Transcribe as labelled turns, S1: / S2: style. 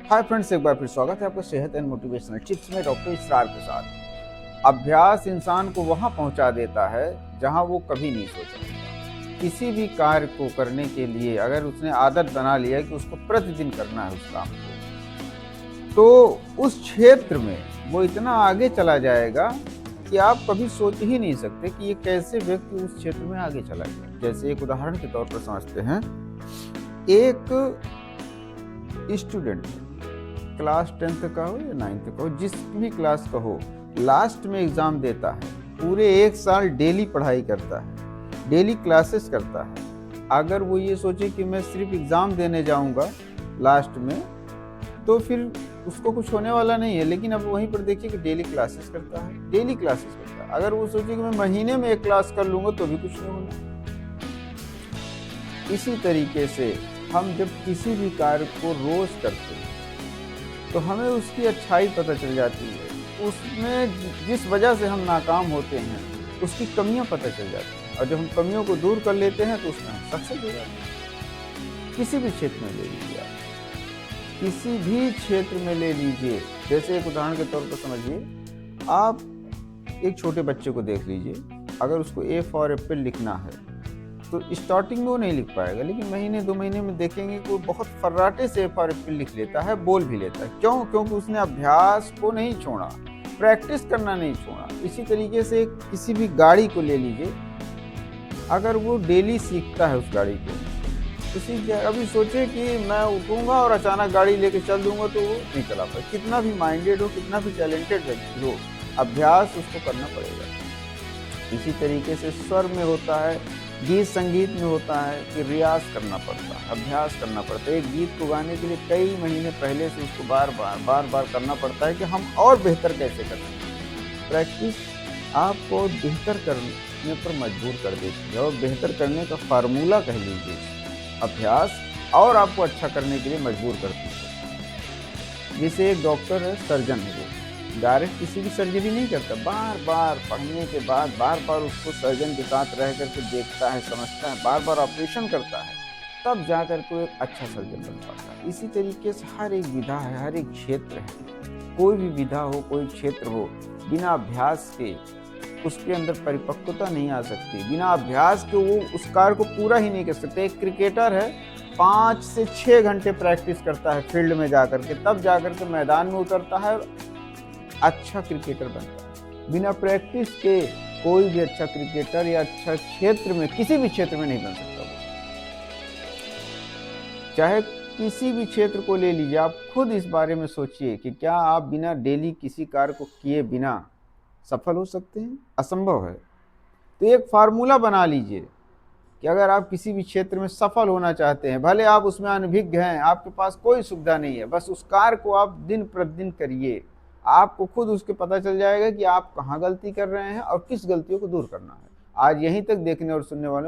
S1: Hi friends, एक बार फिर स्वागत है आपका सेहत एंड मोटिवेशनल टिप्स में डॉक्टर इसरार के साथ। अभ्यास इंसान को वहां पहुंचा देता है जहां वो कभी नहीं सोच सकता। किसी भी कार्य को करने के लिए अगर उसने आदत बना लिया कि उसको प्रतिदिन करना है उस काम को, तो उस क्षेत्र में वो इतना आगे चला जाएगा कि आप कभी सोच ही नहीं सकते कि ये कैसे व्यक्ति उस क्षेत्र में आगे चला गया। जैसे एक उदाहरण के तौर पर समझते हैं, एक स्टूडेंट क्लास 10th का हो या 9th का हो, जिस भी क्लास का हो, लास्ट में एग्ज़ाम देता है। पूरे एक साल डेली पढ़ाई करता है, डेली क्लासेस करता है। अगर वो ये सोचे कि मैं सिर्फ एग्ज़ाम देने जाऊंगा लास्ट में, तो फिर उसको कुछ होने वाला नहीं है। लेकिन अब वहीं पर देखिए कि डेली क्लासेस करता है, डेली क्लासेस करता है। अगर वो सोचे कि मैं महीने में एक क्लास कर लूँगा तो भी कुछ नहीं होना। इसी तरीके से हम जब किसी भी कार्य को रोज़ करते हैं तो हमें उसकी अच्छाई पता चल जाती है। उसमें जिस वजह से हम नाकाम होते हैं उसकी कमियां पता चल जाती हैं, और जब हम कमियों को दूर कर लेते हैं तो उसमें हम सक्सेस हो जाते हैं। किसी भी क्षेत्र में ले लीजिए आप, किसी भी क्षेत्र में ले लीजिए। जैसे एक उदाहरण के तौर पर समझिए, आप एक छोटे बच्चे को देख लीजिए। अगर उसको ए फॉर एप्पल लिखना है तो स्टार्टिंग में वो नहीं लिख पाएगा, लेकिन महीने 2 महीने में देखेंगे कि वो बहुत फर्राटे से ए फॉर एप्पल लिख लेता है, बोल भी लेता है। क्यों? क्योंकि उसने अभ्यास को नहीं छोड़ा, प्रैक्टिस करना नहीं छोड़ा। इसी तरीके से किसी भी गाड़ी को ले लीजिए, अगर वो डेली सीखता है उस गाड़ी को, अभी सोचे कि मैं उठूंगा और अचानक गाड़ी लेके चल दूंगा तो वो नहीं चला पाए। कितना भी माइंडेड हो, कितना भी टैलेंटेड व्यक्ति हो, अभ्यास उसको करना पड़ेगा। इसी तरीके से स्वर में होता है, गीत संगीत में होता है कि रियाज करना पड़ता है, अभ्यास करना पड़ता है। एक गीत को गाने के लिए कई महीने पहले से उसको बार बार करना पड़ता है कि हम और बेहतर कैसे कर सकते हैं। प्रैक्टिस आपको बेहतर करने पर मजबूर कर देती है, और बेहतर करने का फार्मूला कह लीजिए अभ्यास, और आपको अच्छा करने के लिए मजबूर करती है। जैसे एक डॉक्टर है, सर्जन है, वो डायरेक्ट किसी की सर्जरी नहीं करता, बार बार पढ़ने के बाद बार बार उसको सर्जन के साथ रह करके देखता है, समझता है, बार बार ऑपरेशन करता है, तब जाकर को एक अच्छा सर्जन बन पाता है। इसी तरीके से हर एक विधा है, हर एक क्षेत्र है। कोई भी विधा हो, कोई क्षेत्र हो, बिना अभ्यास के उसके अंदर परिपक्वता नहीं आ सकती। बिना अभ्यास के वो उस कार्य को पूरा ही नहीं कर सकते। एक क्रिकेटर है, 5 से 6 घंटे प्रैक्टिस करता है फील्ड में जाकर के, तब जाकर के मैदान में उतरता है, अच्छा क्रिकेटर बनता है। बिना प्रैक्टिस के कोई भी अच्छा क्रिकेटर या अच्छा क्षेत्र में, किसी भी क्षेत्र में नहीं बन सकता। चाहे किसी भी क्षेत्र को ले लीजिए, आप खुद इस बारे में सोचिए कि क्या आप बिना डेली किसी कार्य को किए बिना सफल हो सकते हैं? असंभव है। तो एक फार्मूला बना लीजिए कि अगर आप किसी भी क्षेत्र में सफल होना चाहते हैं, भले आप उसमें अनभिज्ञ हैं, आपके पास कोई सुविधा नहीं है, बस उस कार्य को आप दिन प्रतिदिन करिए। आपको खुद उसके पता चल जाएगा कि आप कहाँ गलती कर रहे हैं और किस गलतियों को दूर करना है। आज यहीं तक देखने और सुनने वालों